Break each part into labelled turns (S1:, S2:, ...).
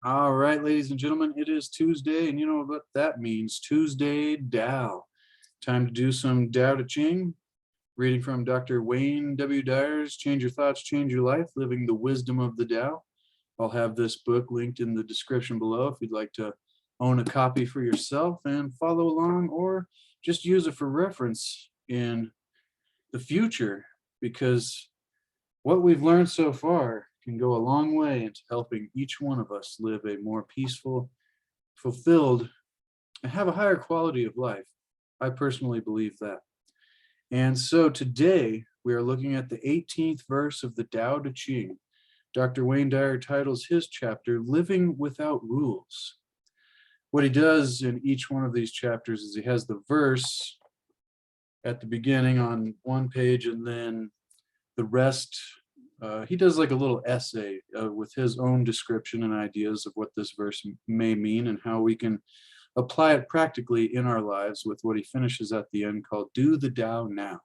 S1: All right, ladies and gentlemen, it is Tuesday, and you know what that means. Tuesday Tao. Time to do some Tao Te Ching, reading from Dr. Wayne W. Dyer's Change Your Thoughts, Change Your Life, Living the Wisdom of the Tao. I'll have this book linked in the description below if you'd like to own a copy for yourself and follow along, or just use it for reference in the future, because what we've learned so far can go a long way into helping each one of us live a more peaceful, fulfilled, and have a higher quality of life. I personally believe that. And so today we are looking at the 18th verse of the Tao Te Ching. Dr. Wayne Dyer titles his chapter Living Without Rules. What he does in each one of these chapters is he has the verse at the beginning on one page, and then the rest, he does like a little essay with his own description and ideas of what this verse may mean and how we can apply it practically in our lives, with what he finishes at the end called Do the Tao Now.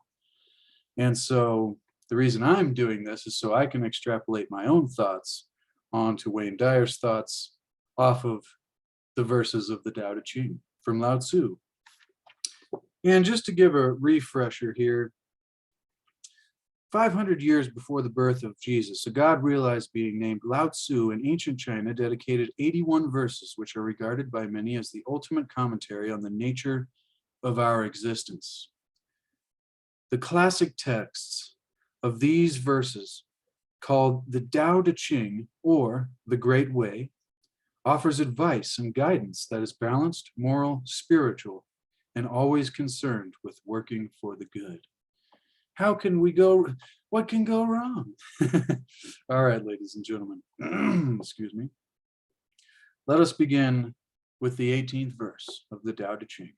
S1: And so the reason I'm doing this is so I can extrapolate my own thoughts onto Wayne Dyer's thoughts off of the verses of the Tao Te Ching from Lao-tzu. And just to give a refresher here, 500 years before the birth of Jesus, a god realized being named Lao-tzu in ancient China dedicated 81 verses, which are regarded by many as the ultimate commentary on the nature of our existence. The classic texts of these verses, called the Tao Te Ching, or the Great Way, offers advice and guidance that is balanced, moral, spiritual, and always concerned with working for the good. How can we go? What can go wrong? All right, ladies and gentlemen, excuse me. Let us begin with the 18th verse of the Tao Te Ching.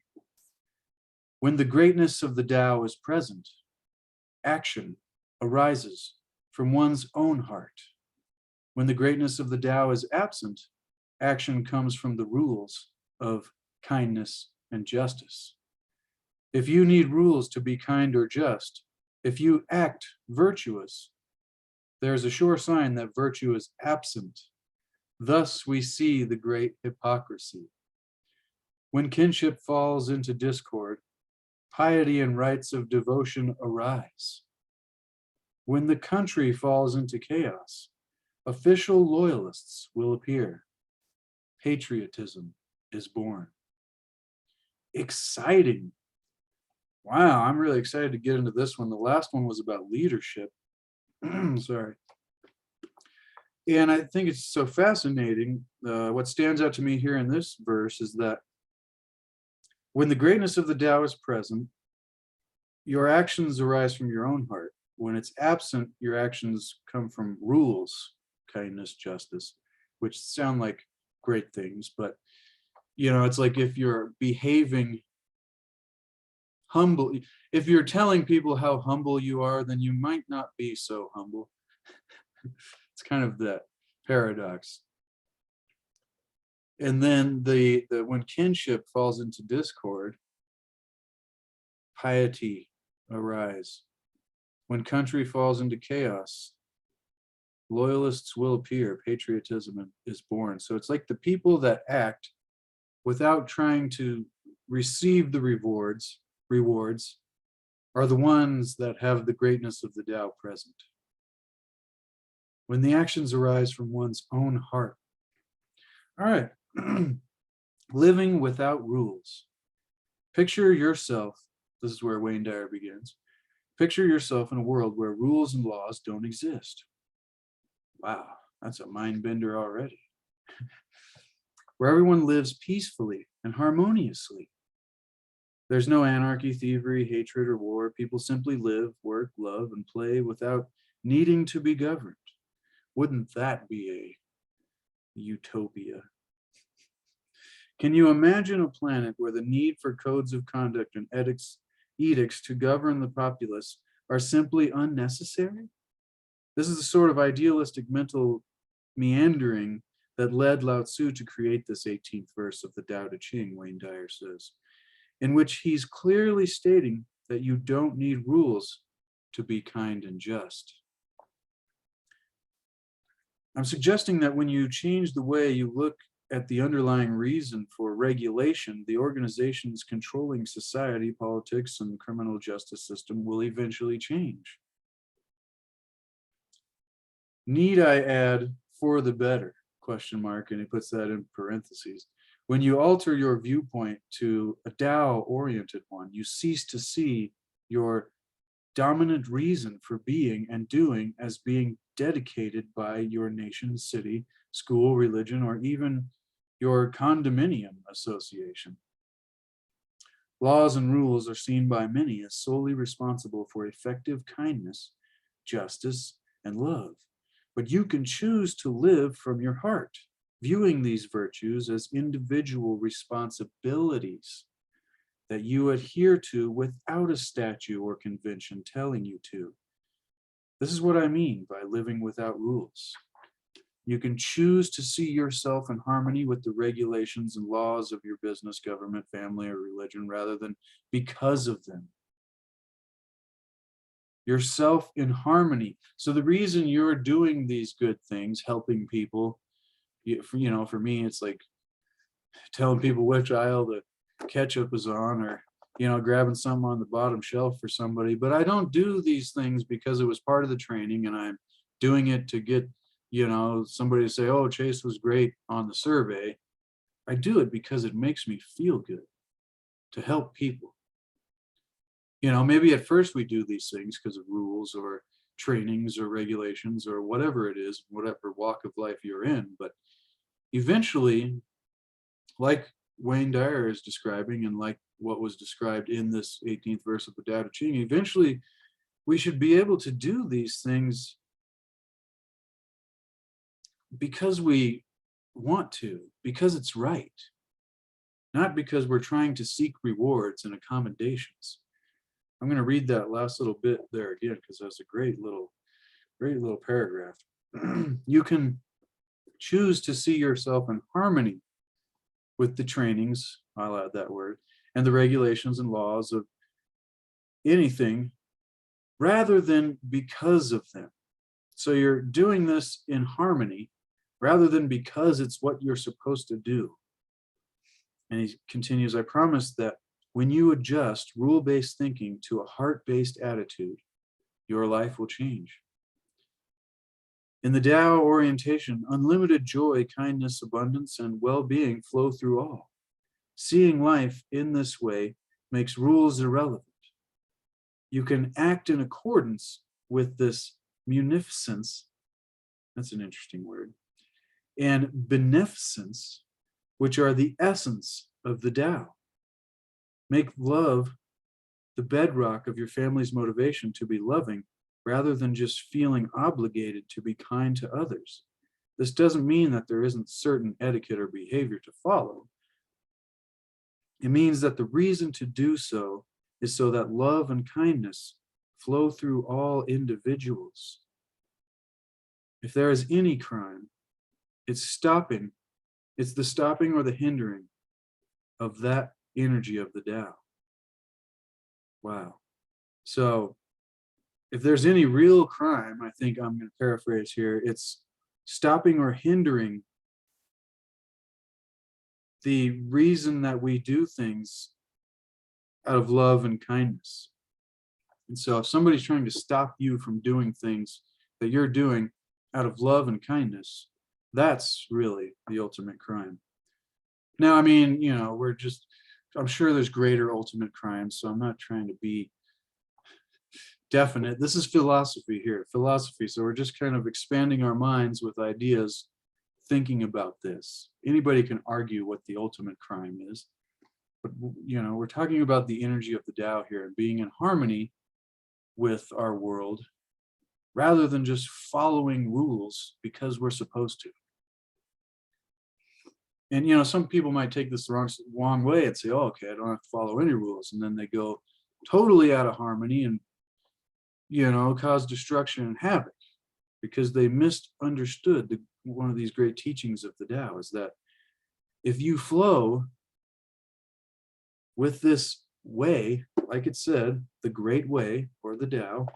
S1: When the greatness of the Tao is present, action arises from one's own heart. When the greatness of the Tao is absent, action comes from the rules of kindness and justice. If you need rules to be kind or just, if you act virtuous, there's a sure sign that virtue is absent. Thus we see the great hypocrisy. When kinship falls into discord, piety and rites of devotion arise. When the country falls into chaos, official loyalists will appear. Patriotism is born. Exciting. Wow, I'm really excited to get into this one. The last one was about leadership. Sorry. And I think it's so fascinating. What stands out to me here in this verse is that when the greatness of the Tao is present, your actions arise from your own heart. When it's absent, your actions come from rules, kindness, justice, which sound like great things. But, you know, it's like if you're behaving humble, if you're telling people how humble you are, then you might not be so humble. It's kind of that paradox. And then the when kinship falls into discord, piety arise. When country falls into chaos, loyalists will appear. Patriotism is born. So it's like the people that act without trying to receive the rewards are the ones that have the greatness of the Tao present. When the actions arise from one's own heart. All right. Living without rules. Picture yourself, this is where Wayne Dyer begins. Picture yourself in a world where rules and laws don't exist. Wow, that's a mind bender already. Where everyone lives peacefully and harmoniously. There's no anarchy, thievery, hatred, or war. People simply live, work, love, and play without needing to be governed. Wouldn't that be a utopia? Can you imagine a planet where the need for codes of conduct and edicts to govern the populace are simply unnecessary? This is the sort of idealistic mental meandering that led Lao-tzu to create this 18th verse of the Tao Te Ching, Wayne Dyer says, in which he's clearly stating that you don't need rules to be kind and just. I'm suggesting that when you change the way you look at the underlying reason for regulation, the organizations controlling society, politics, and the criminal justice system will eventually change. Need I add for the better? Question mark, and he puts that in parentheses. When you alter your viewpoint to a Tao-oriented one, you cease to see your dominant reason for being and doing as being dedicated by your nation, city, school, religion, or even your condominium association. Laws and rules are seen by many as solely responsible for effective kindness, justice, and love. But you can choose to live from your heart, viewing these virtues as individual responsibilities that you adhere to without a statute or convention telling you to. This is what I mean by living without rules. You can choose to see yourself in harmony with the regulations and laws of your business, government, family, or religion rather than because of them. Yourself in harmony. So the reason you're doing these good things, helping people, for me, it's like telling people which aisle the ketchup is on, or grabbing something on the bottom shelf for somebody. But I don't do these things because it was part of the training and I'm doing it to get somebody to say, oh, Chase was great on the survey. I do it because it makes me feel good to help people. Maybe at first we do these things because of rules or trainings or regulations or whatever it is, whatever walk of life you're in. But eventually, like Wayne Dyer is describing, and like what was described in this 18th verse of the Tao Te Ching, eventually we should be able to do these things because we want to, because it's right, not because we're trying to seek rewards and accommodations. I'm going to read that last little bit there again because that's a great little paragraph. You can choose to see yourself in harmony with the trainings, I'll add that word, and the regulations and laws of anything rather than because of them. So you're doing this in harmony rather than because it's what you're supposed to do. And he continues, I promise that when you adjust rule-based thinking to a heart-based attitude, your life will change. In the Tao orientation, unlimited joy, kindness, abundance, and well-being flow through all. Seeing life in this way makes rules irrelevant. You can act in accordance with this munificence, that's an interesting word, and beneficence, which are the essence of the Tao. Make love the bedrock of your family's motivation to be loving rather than just feeling obligated to be kind to others. This doesn't mean that there isn't certain etiquette or behavior to follow. It means that the reason to do so is so that love and kindness flow through all individuals. If there is any crime, it's the stopping or the hindering of that energy of the Tao. Wow. So if there's any real crime, I think I'm going to paraphrase here, it's stopping or hindering the reason that we do things out of love and kindness. And so if somebody's trying to stop you from doing things that you're doing out of love and kindness, that's really the ultimate crime. Now, I mean, I'm sure there's greater ultimate crimes, so I'm not trying to be definite. This is philosophy here, philosophy. So we're just kind of expanding our minds with ideas, thinking about this. Anybody can argue what the ultimate crime is, but we're talking about the energy of the Tao here and being in harmony with our world rather than just following rules because we're supposed to. And some people might take this the wrong way and say, oh, okay, I don't have to follow any rules, and then they go totally out of harmony and cause destruction and havoc because they misunderstood one of these great teachings of the Tao is that if you flow with this way, like it said, the great way or the Tao,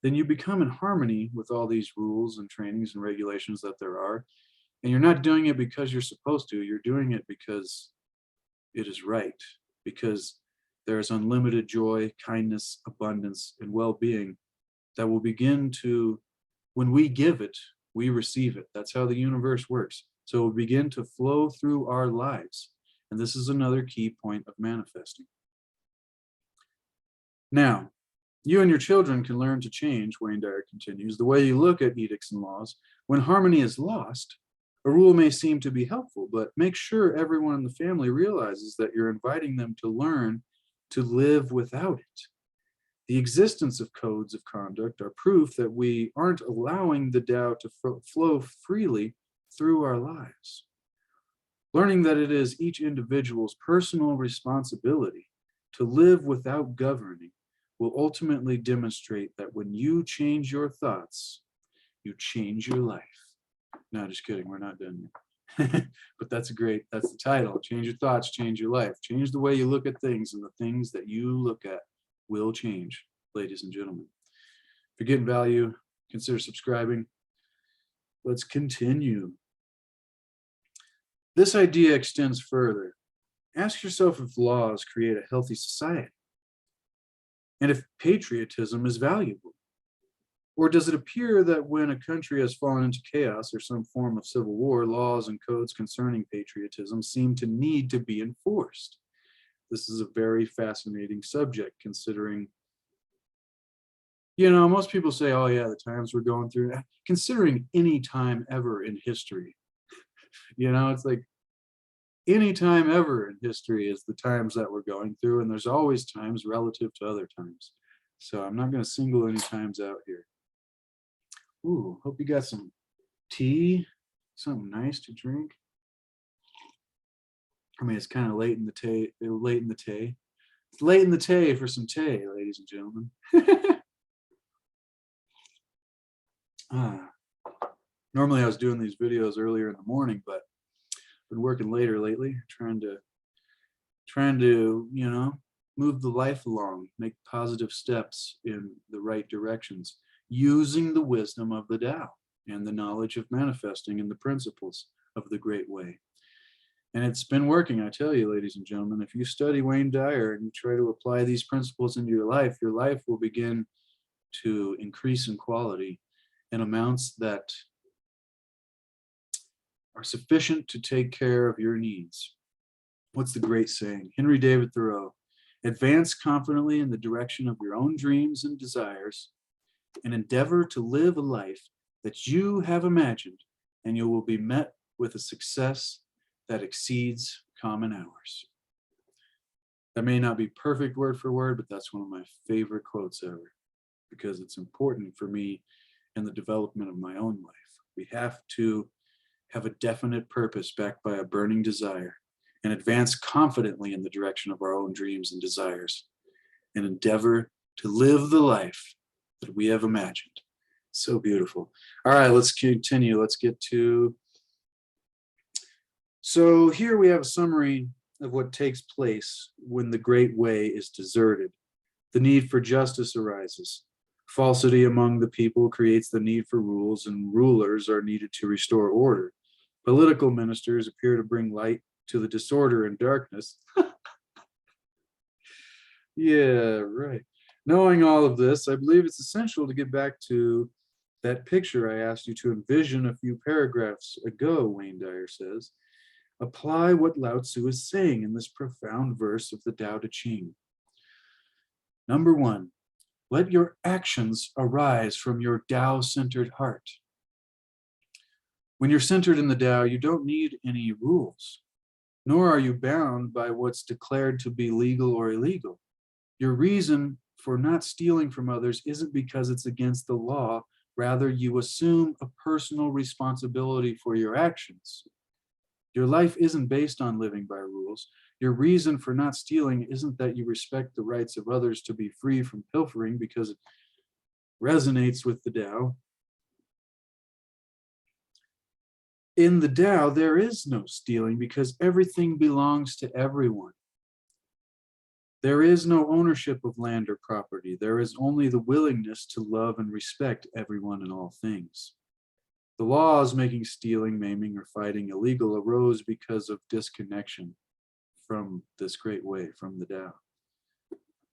S1: then you become in harmony with all these rules and trainings and regulations that there are. And you're not doing it because you're supposed to, you're doing it because it is right, because there is unlimited joy, kindness, abundance, and well-being that will begin to, when we give it, we receive it. That's how the universe works. So it will begin to flow through our lives. And this is another key point of manifesting. Now, you and your children can learn to change, Wayne Dyer continues, the way you look at edicts and laws. When harmony is lost, a rule may seem to be helpful, but make sure everyone in the family realizes that you're inviting them to learn to live without it. The existence of codes of conduct are proof that we aren't allowing the Tao to flow freely through our lives. Learning that it is each individual's personal responsibility to live without governing will ultimately demonstrate that when you change your thoughts, you change your life. No, just kidding, we're not done yet. But that's the title. Change your thoughts, change your life. Change the way you look at things, and the things that you look at will change, ladies and gentlemen. If you're getting value, consider subscribing. Let's continue. This idea extends further. Ask yourself if laws create a healthy society, and if patriotism is valuable. Or does it appear that when a country has fallen into chaos or some form of civil war, laws and codes concerning patriotism seem to need to be enforced? This is a very fascinating subject, considering, most people say, oh yeah, the times we're going through, considering any time ever in history. It's like any time ever in history is the times that we're going through, and there's always times relative to other times. So I'm not going to single any times out here. Ooh, hope you got some tea, something nice to drink. I mean, it's kind of late in the tea. It's late in the tea for some tea, ladies and gentlemen. Normally I was doing these videos earlier in the morning, but I've been working later lately, trying to, move the life along, make positive steps in the right directions, using the wisdom of the Tao and the knowledge of manifesting and the principles of the great way. And it's been working, I tell you, ladies and gentlemen. If you study Wayne Dyer and you try to apply these principles into your life will begin to increase in quality in amounts that are sufficient to take care of your needs. What's the great saying? Henry David Thoreau: advance confidently in the direction of your own dreams and desires, and endeavor to live a life that you have imagined, and you will be met with a success that exceeds common hours. That may not be perfect word for word, but that's one of my favorite quotes ever, because it's important for me in the development of my own life. We have to have a definite purpose backed by a burning desire, and advance confidently in the direction of our own dreams and desires, and endeavor to live the life that we have imagined. So beautiful. All right, let's continue. Let's get to, so here we have a summary of what takes place when the great way is deserted. The need for justice arises. Falsity among the people creates the need for rules, and rulers are needed to restore order. Political ministers appear to bring light to the disorder and darkness. Yeah, right. Knowing all of this, I believe it's essential to get back to that picture I asked you to envision a few paragraphs ago, Wayne Dyer says. Apply what Lao-tzu is saying in this profound verse of the Tao Te Ching. Number 1, let your actions arise from your Tao-centered heart. When you're centered in the Tao, you don't need any rules, nor are you bound by what's declared to be legal or illegal. Your reason for not stealing from others isn't because it's against the law. Rather, you assume a personal responsibility for your actions. Your life isn't based on living by rules. Your reason for not stealing isn't that you respect the rights of others to be free from pilfering because it resonates with the Tao. In the Tao, there is no stealing because everything belongs to everyone. There is no ownership of land or property. There is only the willingness to love and respect everyone and all things. The laws making stealing, maiming, or fighting illegal arose because of disconnection from this great way, from the Tao.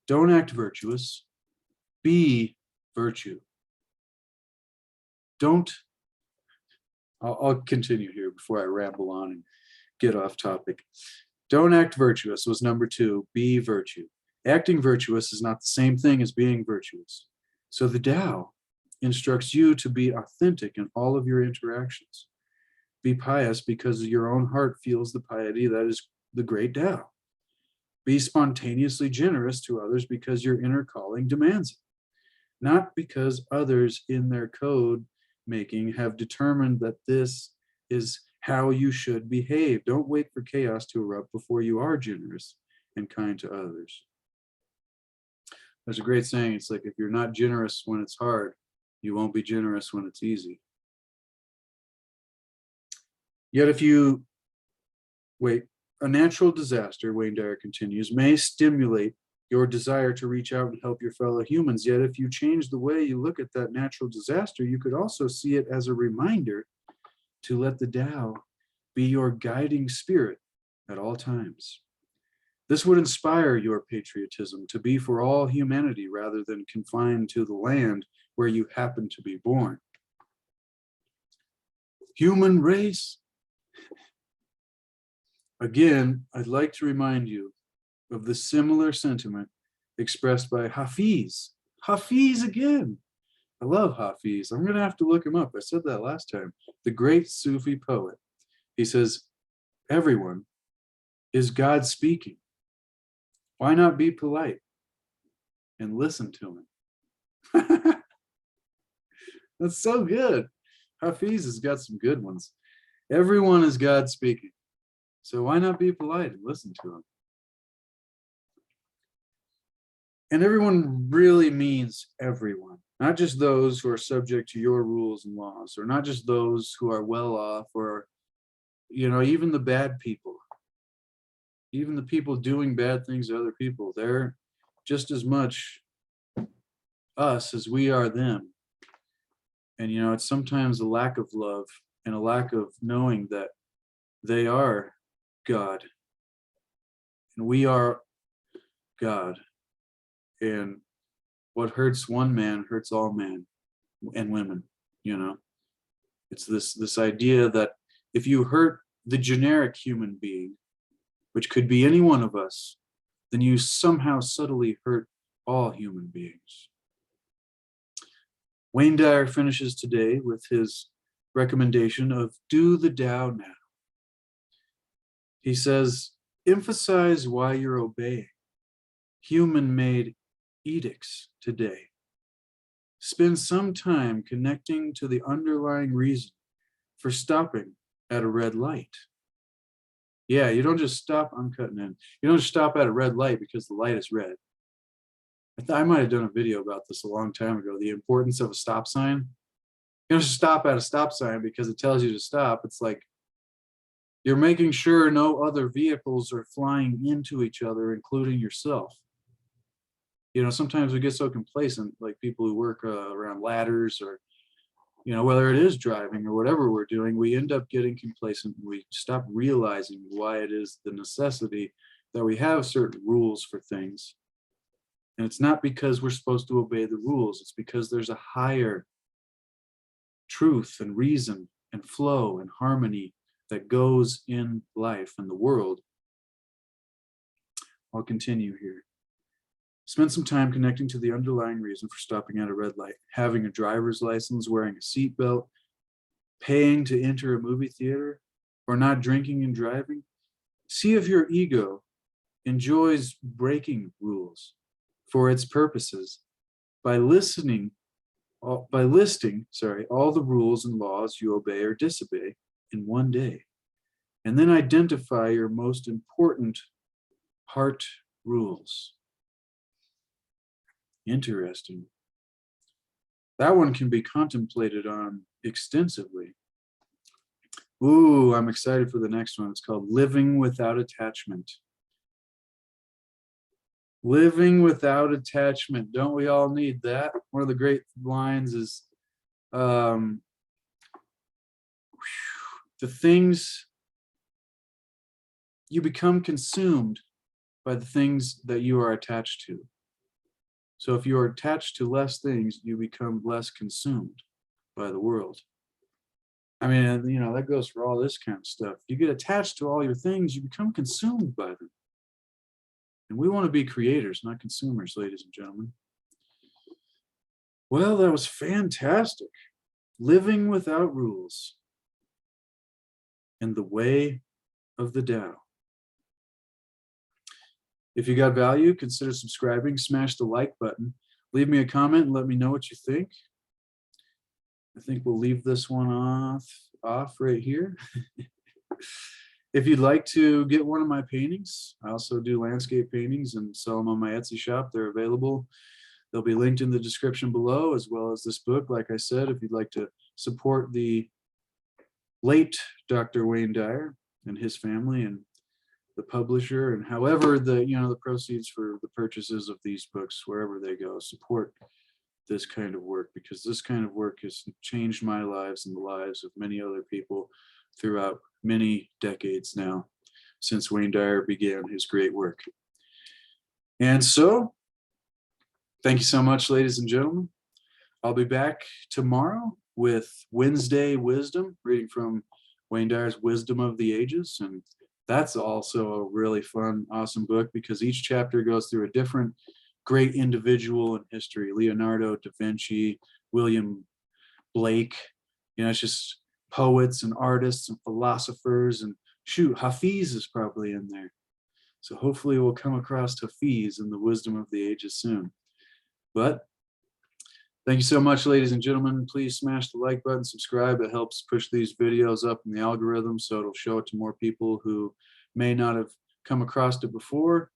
S1: Don't act virtuous, be virtue. I'll continue here before I ramble on and get off topic. Don't act virtuous was number 2, be virtue. Acting virtuous is not the same thing as being virtuous. So the Tao instructs you to be authentic in all of your interactions. Be pious because your own heart feels the piety that is the great Tao. Be spontaneously generous to others because your inner calling demands it, not because others in their code making have determined that this is how you should behave. Don't wait for chaos to erupt before you are generous and kind to others. There's a great saying, it's like, if you're not generous when it's hard, you won't be generous when it's easy. Yet if you wait, a natural disaster, Wayne Dyer continues, may stimulate your desire to reach out and help your fellow humans. Yet if you change the way you look at that natural disaster, you could also see it as a reminder to let the Tao be your guiding spirit at all times. This would inspire your patriotism to be for all humanity rather than confined to the land where you happen to be born. Human race. Again, I'd like to remind you of the similar sentiment expressed by Hafiz. Hafiz again. I love Hafiz. I'm going to have to look him up. I said that last time. The great Sufi poet. He says, everyone is God speaking. Why not be polite and listen to him? That's so good. Hafiz has got some good ones. Everyone is God speaking. So why not be polite and listen to him? And everyone really means everyone, not just those who are subject to your rules and laws, or not just those who are well off, or, even the bad people, even the people doing bad things to other people. They're just as much us as we are them. And, it's sometimes a lack of love and a lack of knowing that they are God and we are God. And what hurts one man hurts all men and women, It's this idea that if you hurt the generic human being, which could be any one of us, then you somehow subtly hurt all human beings. Wayne Dyer finishes today with his recommendation of do the Tao now. He says, emphasize why you're obeying human-made edicts today. Spend some time connecting to the underlying reason for stopping at a red light. Yeah, you don't just stop, I'm cutting in. You don't just stop at a red light because the light is red. I might have done a video about this a long time ago, the importance of a stop sign. You don't just stop at a stop sign because it tells you to stop. It's like you're making sure no other vehicles are flying into each other, including yourself. Sometimes we get so complacent, like people who work around ladders or, whether it is driving or whatever we're doing, we end up getting complacent and we stop realizing why it is the necessity that we have certain rules for things. And it's not because we're supposed to obey the rules. It's because there's a higher truth and reason and flow and harmony that goes in life and the world. I'll continue here. Spend some time connecting to the underlying reason for stopping at a red light, having a driver's license, wearing a seatbelt, paying to enter a movie theater, or not drinking and driving. See if your ego enjoys breaking rules for its purposes by listing all the rules and laws you obey or disobey in one day. And then identify your most important heart rules. Interesting. That one can be contemplated on extensively. Ooh, I'm excited for the next one. It's called Living Without Attachment. Living without attachment. Don't we all need that? One of the great lines is the things you become consumed by the things that you are attached to. So if you are attached to less things, you become less consumed by the world. I mean, you know, that goes for all this kind of stuff. You get attached to all your things, you become consumed by them. And we want to be creators, not consumers, ladies and gentlemen. Well, that was fantastic. Living without rules and the way of the Tao. If you got value, consider subscribing, smash the like button, leave me a comment and let me know what you think. I think we'll leave this one off right here. If you'd like to get one of my paintings, I also do landscape paintings and sell them on my Etsy shop. They're available. They'll be linked in the description below, as well as this book. Like I said, if you'd like to support the late Dr. Wayne Dyer and his family and the publisher, and however the proceeds for the purchases of these books, wherever they go, support this kind of work, because this kind of work has changed my lives and the lives of many other people throughout many decades now, since Wayne Dyer began his great work. And so, thank you so much, ladies and gentlemen. I'll be back tomorrow with Wednesday Wisdom, reading from Wayne Dyer's Wisdom of the Ages. And that's also a really fun, awesome book, because each chapter goes through a different great individual in history. Leonardo da Vinci, William Blake, it's just poets and artists and philosophers, and shoot, Hafiz is probably in there. So hopefully we'll come across Hafiz in the Wisdom of the Ages soon. But thank you so much, ladies and gentlemen. Please smash the like button, subscribe. It helps push these videos up in the algorithm, so it'll show it to more people who may not have come across it before,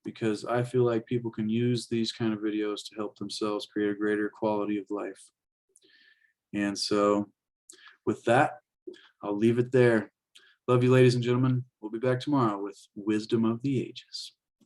S1: because I feel like people can use these kind of videos to help themselves create a greater quality of life. And so with that, I'll leave it there. Love you, ladies and gentlemen. We'll be back tomorrow with Wisdom of the Ages.